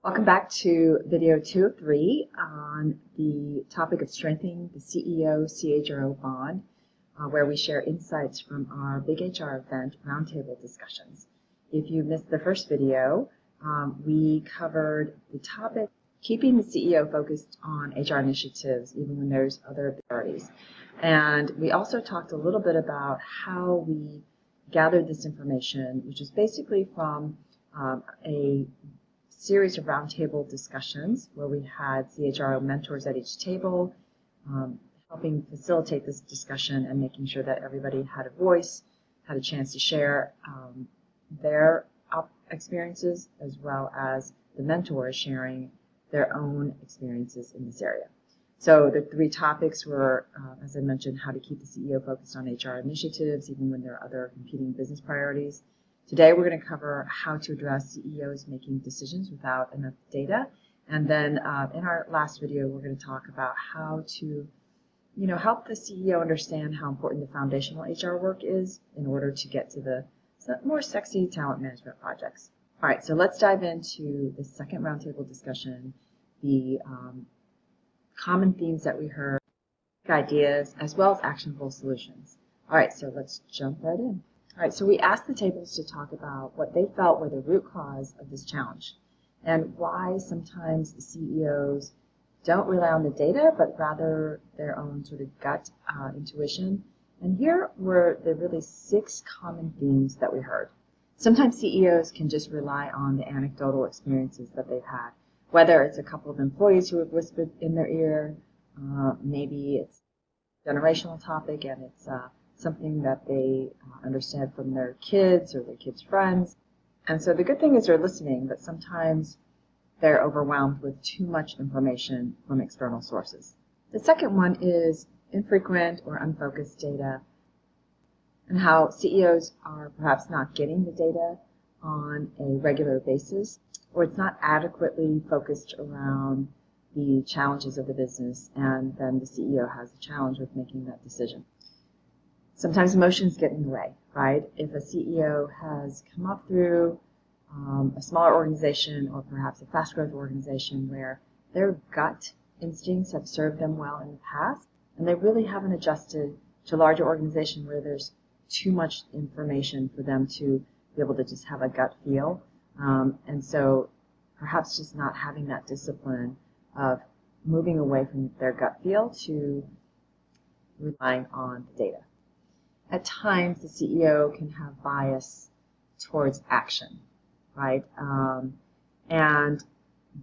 Welcome back to video 2 of 3 on the topic of strengthening the CEO-CHRO bond, where we share insights from our BigHR Event roundtable discussions. If you missed the first video, we covered the topic, keeping the CEO focused on HR initiatives even when there's other priorities. And we also talked a little bit about how we gathered this information, which is basically from a series of roundtable discussions where we had CHRO mentors at each table, helping facilitate this discussion and making sure that everybody had a voice, had a chance to share their experiences, as well as the mentors sharing their own experiences in this area. So the 3 topics were, as I mentioned, how to keep the CEO focused on HR initiatives even when there are other competing business priorities. Today we're going to cover how to address CEOs making decisions without enough data. And then in our last video, we're going to talk about how to, help the CEO understand how important the foundational HR work is in order to get to the more sexy talent management projects. All right, so let's dive into the second roundtable discussion, the common themes that we heard, ideas, as well as actionable solutions. All right, so let's jump right in. All right, so we asked the tables to talk about what they felt were the root cause of this challenge and why sometimes the CEOs don't rely on the data, but rather their own sort of gut intuition. And here were the really 6 common themes that we heard. Sometimes CEOs can just rely on the anecdotal experiences that they've had, whether it's a couple of employees who have whispered in their ear, maybe it's a generational topic and it's something that they understand from their kids or their kids' friends. And so the good thing is they're listening, but sometimes they're overwhelmed with too much information from external sources. The second one is infrequent or unfocused data, and how CEOs are perhaps not getting the data on a regular basis, or it's not adequately focused around the challenges of the business, and then the CEO has a challenge with making that decision. Sometimes emotions get in the way, right? If a CEO has come up through a smaller organization or perhaps a fast-growth organization where their gut instincts have served them well in the past, and they really haven't adjusted to a larger organization where there's too much information for them to be able to just have a gut feel. And so perhaps just not having that discipline of moving away from their gut feel to relying on the data. At times, the CEO can have bias towards action, right? And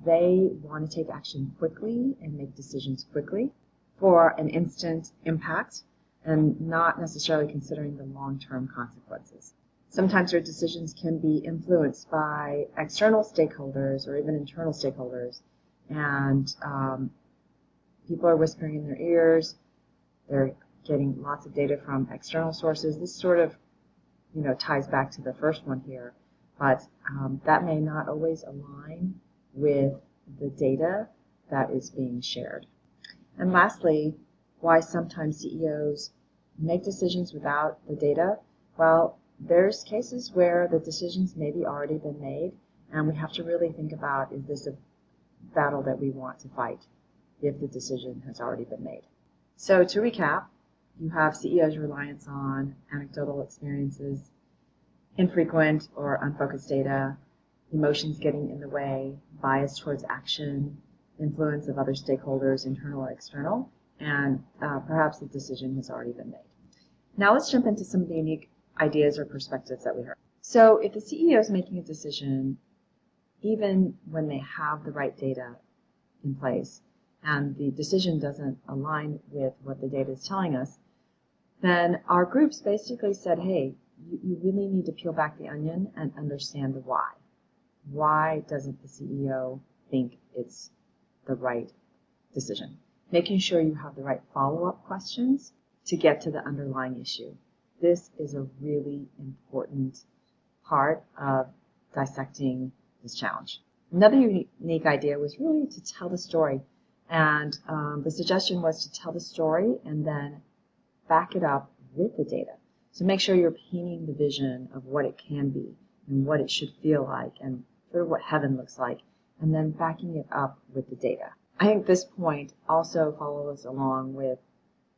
they want to take action quickly and make decisions quickly for an instant impact and not necessarily considering the long-term consequences. Sometimes their decisions can be influenced by external stakeholders or even internal stakeholders, and people are whispering in their ears. They're getting lots of data from external sources. This sort of, ties back to the first one here, but that may not always align with the data that is being shared. And lastly, why sometimes CEOs make decisions without the data. Well, there's cases where the decisions maybe already been made, and we have to really think about, is this a battle that we want to fight if the decision has already been made? So to recap, you have CEOs' reliance on anecdotal experiences, infrequent or unfocused data, emotions getting in the way, bias towards action, influence of other stakeholders, internal or external, and perhaps the decision has already been made. Now let's jump into some of the unique ideas or perspectives that we heard. So if the CEO is making a decision, even when they have the right data in place, and the decision doesn't align with what the data is telling us, then our groups basically said, hey, you really need to peel back the onion and understand the why. Why doesn't the CEO think it's the right decision? Making sure you have the right follow-up questions to get to the underlying issue. This is a really important part of dissecting this challenge. Another unique idea was really to tell the story. And the suggestion was to tell the story and then back it up with the data. So make sure you're painting the vision of what it can be and what it should feel like and sort of what heaven looks like. and then backing it up with the data. I think this point also follows along with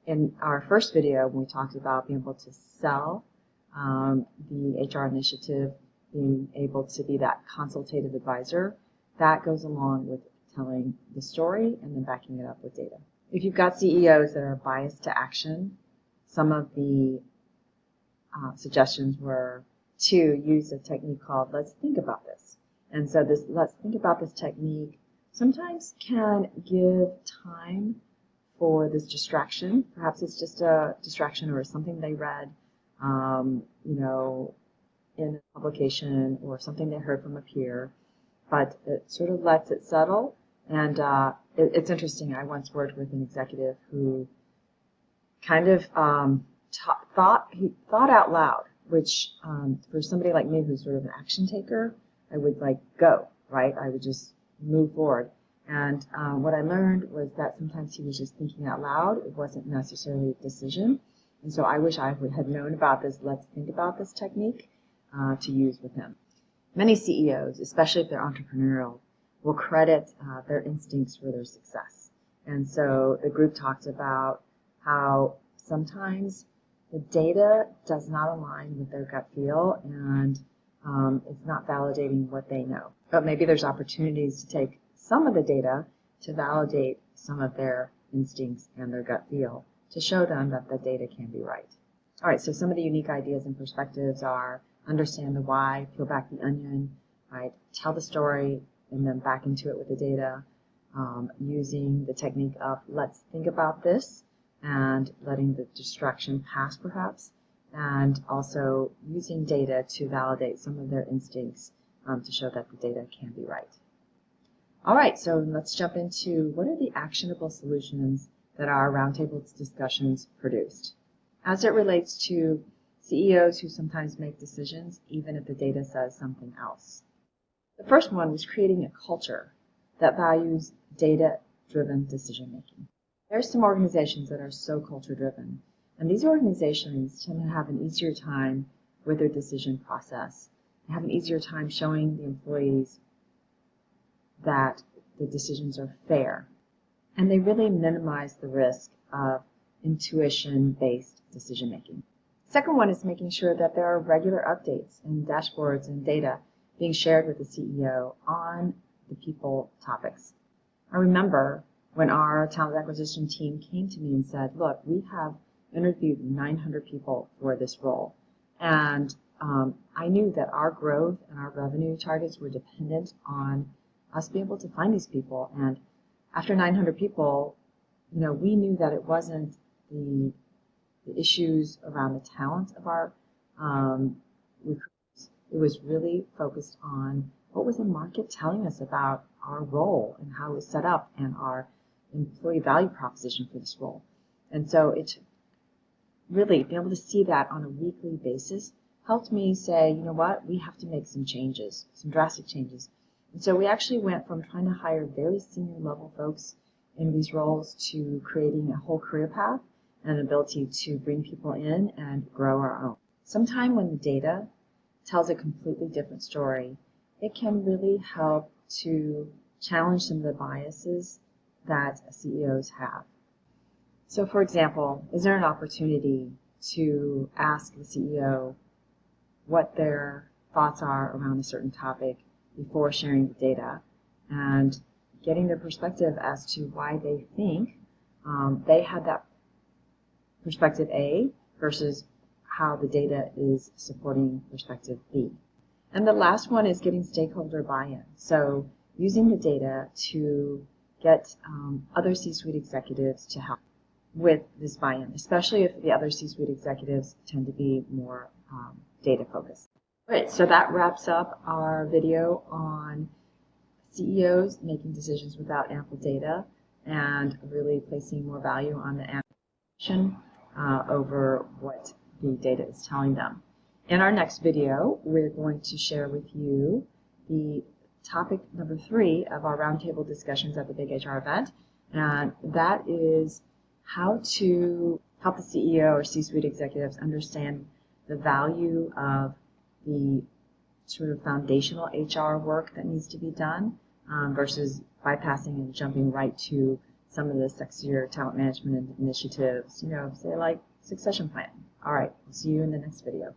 in our first video when we talked about being able to sell the HR initiative, being able to be that consultative advisor. That goes along with telling the story and then backing it up with data. If you've got CEOs that are biased to action, some of the suggestions were to use a technique called let's think about this. And so this let's think about this technique sometimes can give time for this distraction. Perhaps it's just a distraction or something they read, in a publication or something they heard from a peer, but it sort of lets it settle. And it's interesting. I once worked with an executive who kind of thought out loud, which for somebody like me who's sort of an action taker, I would go, right? I would just move forward. And what I learned was that sometimes he was just thinking out loud. It wasn't necessarily a decision. And so I wish I would have known about this let's think about this technique to use with him. Many CEOs, especially if they're entrepreneurial, will credit their instincts for their success. And so the group talked about how sometimes the data does not align with their gut feel and it's not validating what they know. But maybe there's opportunities to take some of the data to validate some of their instincts and their gut feel to show them that the data can be right. All right, so some of the unique ideas and perspectives are understand the why, peel back the onion, right? Tell the story and then back into it with the data, using the technique of let's think about this and letting the distraction pass perhaps, and also using data to validate some of their instincts to show that the data can be right. All right, so let's jump into what are the actionable solutions that our roundtable discussions produced. As it relates to CEOs who sometimes make decisions, even if the data says something else. The first one was creating a culture that values data-driven decision-making. There are some organizations that are so culture-driven, and these organizations tend to have an easier time with their decision process. They have an easier time showing the employees that the decisions are fair, and they really minimize the risk of intuition-based decision-making. Second one is making sure that there are regular updates and dashboards and data being shared with the CEO on the people topics. I remember when our talent acquisition team came to me and said, look, we have interviewed 900 people for this role, and I knew that our growth and our revenue targets were dependent on us being able to find these people. And after 900 people, we knew that it wasn't the issues around the talent of our recruiters. It was really focused on what was the market telling us about our role and how it was set up and our employee value proposition for this role. And so it really, being able to see that on a weekly basis helped me say, you know what, we have to make some changes, some drastic changes. And so we actually went from trying to hire very senior level folks in these roles to creating a whole career path and an ability to bring people in and grow our own. Sometime when the data tells a completely different story, it can really help to challenge some of the biases that CEOs have. So for example, is there an opportunity to ask the CEO what their thoughts are around a certain topic before sharing the data and getting their perspective as to why they think they had that perspective A versus how the data is supporting perspective B. And the last one is getting stakeholder buy-in. So using the data to get other C-suite executives to help with this buy-in, especially if the other C-suite executives tend to be more data focused. All right, so that wraps up our video on CEOs making decisions without ample data and really placing more value on the analysis over what the data is telling them. In our next video, we're going to share with you the topic number 3 of our roundtable discussions at the BigHR event, and that is how to help the CEO or C-suite executives understand the value of the sort of foundational HR work that needs to be done versus bypassing and jumping right to some of the sexier talent management initiatives, say like succession planning. All right, we'll see you in the next video.